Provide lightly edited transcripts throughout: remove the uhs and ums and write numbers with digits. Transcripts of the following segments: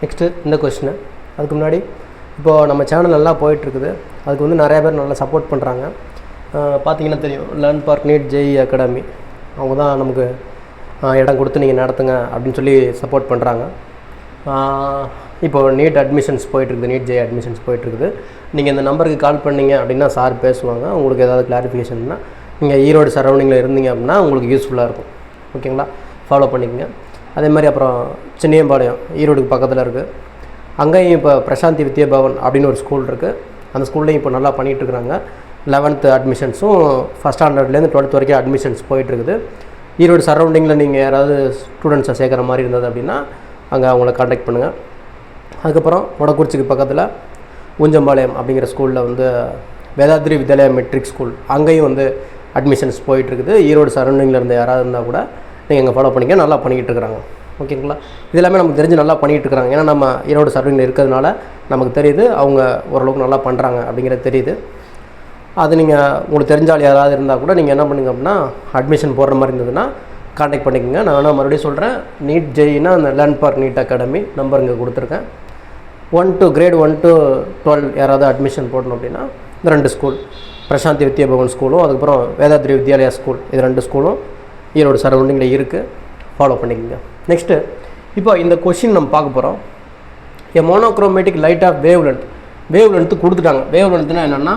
Next இந்த question. அதுக்கு முன்னாடி இப்போது நம்ம சேனல் நல்லா போயிட்டுருக்குது. அதுக்கு வந்து நிறையா பேர் நல்லா சப்போர்ட் பண்ணுறாங்க. பார்த்தீங்கன்னா தெரியும், Learn Park NEET JEE Academy அவங்க தான் நமக்கு இடம் கொடுத்து நீங்கள் நடத்துங்க அப்படின்னு சொல்லி சப்போர்ட் பண்ணுறாங்க. இப்போது நீட் அட்மிஷன்ஸ் போயிட்டுருக்குது, நீட் ஜேஇ அட்மிஷன்ஸ் போயிட்டுருக்குது. நீங்கள் இந்த நம்பருக்கு கால் பண்ணிங்க அப்படின்னா சார் பேசுவாங்க. உங்களுக்கு ஏதாவது கிளாரிஃபிகேஷன்னா நீங்கள் ஈரோடு சரௌண்டிங்கில் இருந்தீங்க அப்படின்னா உங்களுக்கு யூஸ்ஃபுல்லாக இருக்கும். ஓகேங்களா, ஃபாலோ பண்ணிக்கோங்க. அதே மாதிரி அப்புறம் சின்னியம்பாளையம் ஈரோடுக்கு பக்கத்தில் இருக்குது. அங்கேயும் இப்போ பிரசாந்தி வித்யா பவன் அப்படின்னு ஒரு ஸ்கூல் இருக்குது. அந்த ஸ்கூல்லையும் இப்போ நல்லா பண்ணிகிட்ருக்குறாங்க. 11th அட்மிஷன்ஸும் ஃபஸ்ட் ஸ்டாண்டர்ட்லேருந்து 12th வரைக்கும் அட்மிஷன்ஸ் போயிட்டுருக்குது. ஈரோடு சரௌண்டிங்கில் நீங்கள் யாராவது ஸ்டூடெண்ட்ஸை சேர்க்குற மாதிரி இருந்தது அப்படின்னா அங்கே அவங்கள காண்டாக்ட் பண்ணுங்கள். அதுக்கப்புறம் மொடக்குறிச்சிக்கு பக்கத்தில் ஊஞ்சம்பாளையம் அப்படிங்கிற ஸ்கூலில் வந்து வேதாத்ரி வித்யாலயா மெட்ரிக் ஸ்கூல், அங்கேயும் வந்து அட்மிஷன்ஸ் போயிட்டுருக்குது. ஈரோடு சரௌண்டிங்கில் இருந்து யாராவது இருந்தால் கூட நீங்கள் இங்கே ஃபாலோ பண்ணிக்க. நல்லா பண்ணிக்கிட்டு இருக்கிறாங்க. ஓகேங்களா, இது எல்லாமே நமக்கு தெரிஞ்சு நல்லா பண்ணிகிட்டு இருக்கிறாங்க. ஏன்னா நம்ம ஈரோடு சரௌண்டிங்கில் இருக்கிறதுனால நமக்கு தெரியுது அவங்க ஓரளவுக்கு நல்லா பண்ணுறாங்க அப்படிங்கிறது தெரியுது. அது நீங்கள் உங்களுக்கு தெரிஞ்சால் யாராவது இருந்தால் கூட நீங்கள் என்ன பண்ணுங்க அப்படின்னா அட்மிஷன் போடுற மாதிரி இருந்ததுன்னா காண்டாக்ட் பண்ணிக்கோங்க. நான் வேணால் மறுபடியும் சொல்கிறேன், நீட் ஜேஇனா அந்த Learn Park NEET Academy number இங்கே கொடுத்துருக்கேன். 1 to grade 1 to 12 யாராவது அட்மிஷன் போடணும் அப்படின்னா இந்த 2 ஸ்கூல், பிரசாந்தி வித்யா பவன் ஸ்கூலும் அதுக்கப்புறம் வேதாத்ரி வித்யாலயா ஸ்கூல், இது 2 ஸ்கூலும் ஈரோடு சரௌண்டிங்கில் இருக்குது. ஃபாலோ பண்ணிக்கோங்க. நெக்ஸ்ட்டு இப்போ இந்த கொஷின் நம்ம பார்க்க போகிறோம். A monochromatic light of wavelength கொடுத்துட்டாங்க. வேவ் லென்த்துனா என்னென்னா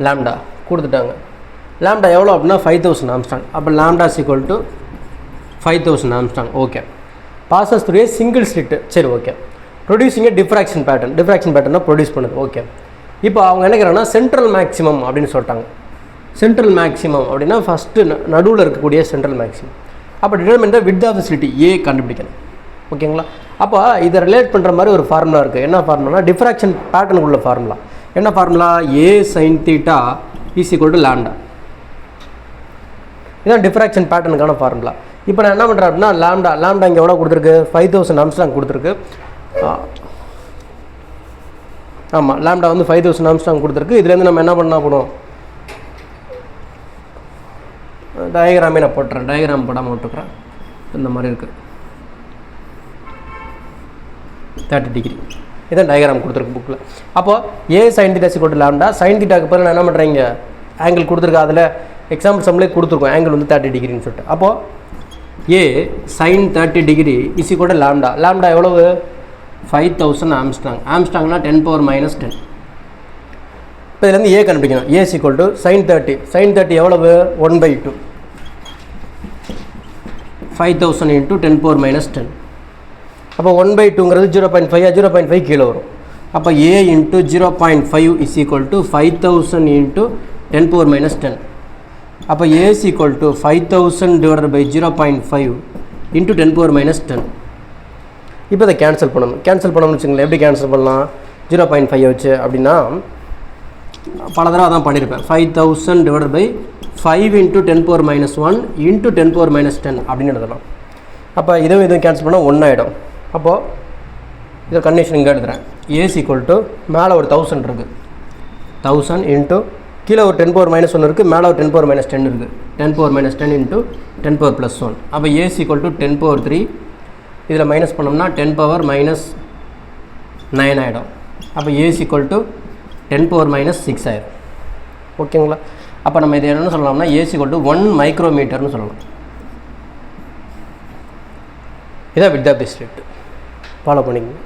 லாம்டா கொடுத்துட்டாங்க. லாம்டா எவ்வளோ அப்படின்னா 5000 ஆம்ஸ்ட்ராங். அப்போ lambda equal to 5000 angstrom. Okay. Passes through a single slit. சரி, ஓகே. ப்ரொடியூசிங் ஏ டிஃப்ராக்ஷன் பேட்டர்னா ப்ரொடியூஸ் பண்ணுது. ஓகே. இப்போ அவங்க என்ன கேட்குறாங்கன்னா சென்ட்ரல் மேக்ஸிமம் அப்படின்னு சொல்லிட்டாங்க. சென்ட்ரல் மேக்ஸிமம் அப்படின்னா ஃபஸ்ட்டு நடுவில் இருக்கக்கூடிய சென்ட்ரல் மேக்ஸிமம். அப்போ determine the width of the slit a கண்டுபிடிக்கணும். ஓகேங்களா, அப்போ இதை ரிலேட் பண்ணுற மாதிரி ஒரு ஃபார்முலா இருக்குது. என்ன ஃபார்முலா? டிஃப்ராக்ஷன் பேட்டர்னுக்குள்ள ஃபார்முலா. என்ன formula? A sine theta is equal to lambda. இதுதான் டிஃப்ராக்ஷன் பேட்டர்னுக்கான ஃபார்முலா. இப்போ நான் என்ன பண்ணுறேன் அப்படின்னா லாம்டா இங்கே எவ்வளோ கொடுத்துருக்கு? 5000 ஆம்ஸ்ட்ராங் கொடுத்துருக்கு. ஆமாம், லாம்டா வந்து 5000 ஆம்ஸ்ட்ராங் கொடுத்துருக்கு. இதுலேருந்து நம்ம என்ன பண்ணால் போடும்? டயக்ராமே நான் போட்டுறேன். டயக்ராம் போடாமல் விட்டுக்கிறேன். இந்த மாதிரி இருக்குது 30 டிகிரி. இதான் டயக்ராம் கொடுத்துருக்கு புக்கில். அப்போது a sine theta equal to lambda. Sine தீட்டாக்கு பிறகு நான் என்ன பண்ணுறேங்க ஆங்கிள் கொடுத்துருக்கேன். அதில் எக்ஸாம்பிள் சம்லேயே கொடுத்துருக்கோம் ஆங்கிள் வந்து 30 டிகிரின்னு சொல்லிட்டு. அப்போது a sine 30 degree is equal to lambda. Lambda எவ்வளவு? 5000 ஆம்ஸ்ட்ராங். ஆம்ஸ்ட்ராங்னா 10⁻⁻10. இப்போ இதுலேருந்து ஏ கண்டுபிடிக்கணும். A equal to sine 30. Sine 30 எவ்வளவு? 1/2. 5000 இன்ட்டு 10⁻⁻10. அப்போ 1/2ங்கிறது 0.5. 0.5 கீழே வரும். அப்போ a into 0.5 is equal to 5000 into 10⁻⁻10. அப்போ a equal to 5000 divided by 0.5 into 10⁻⁻10. இப்போ இதை கேன்சல் பண்ணணும்னு வச்சுங்களேன். எப்படி கேன்சல் பண்ணலாம்? 0.5 வச்சு அப்படின்னா பல தடவை அதான் பண்ணியிருப்பேன். 5000 டிவைடட் பை 5 இன்ட்டு 10⁻⁻1 இன்ட்டு 10⁻⁻10 அப்படின்னு எழுதலாம். அப்போ இதுவும் கேன்சல் பண்ணால் 1 ஆகிடும். அப்போது இதை கண்டிஷன் இங்கே எழுதுகிறேன். ஏ ஈக்குவல் டு மேலே ஒரு 1000 இருக்குது. 1000 இன்ட்டு கீழே ஒரு 10⁻⁻1 இருக்குது, மேலே ஒரு 10⁻⁻10 இருக்குது. 10⁻⁻10 இன்ட்டு 10⁻+1. அப்போ ஏ ஈக்குவல் டு 10⁻3. இதில் மைனஸ் பண்ணோம்னா 10⁻−9 ஆகிடும். அப்போ ஏ ஈக்குவல் டு 10⁻−6 ஆயிடும். ஓகேங்களா, அப்போ நம்ம இது என்னென்னு சொல்லலாம்னா ஏ ஈக்குவல் டு 1 மைக்ரோமீட்டர்னு சொல்லலாம். இதான் width of the slit. Follow பண்ணிக்கங்க.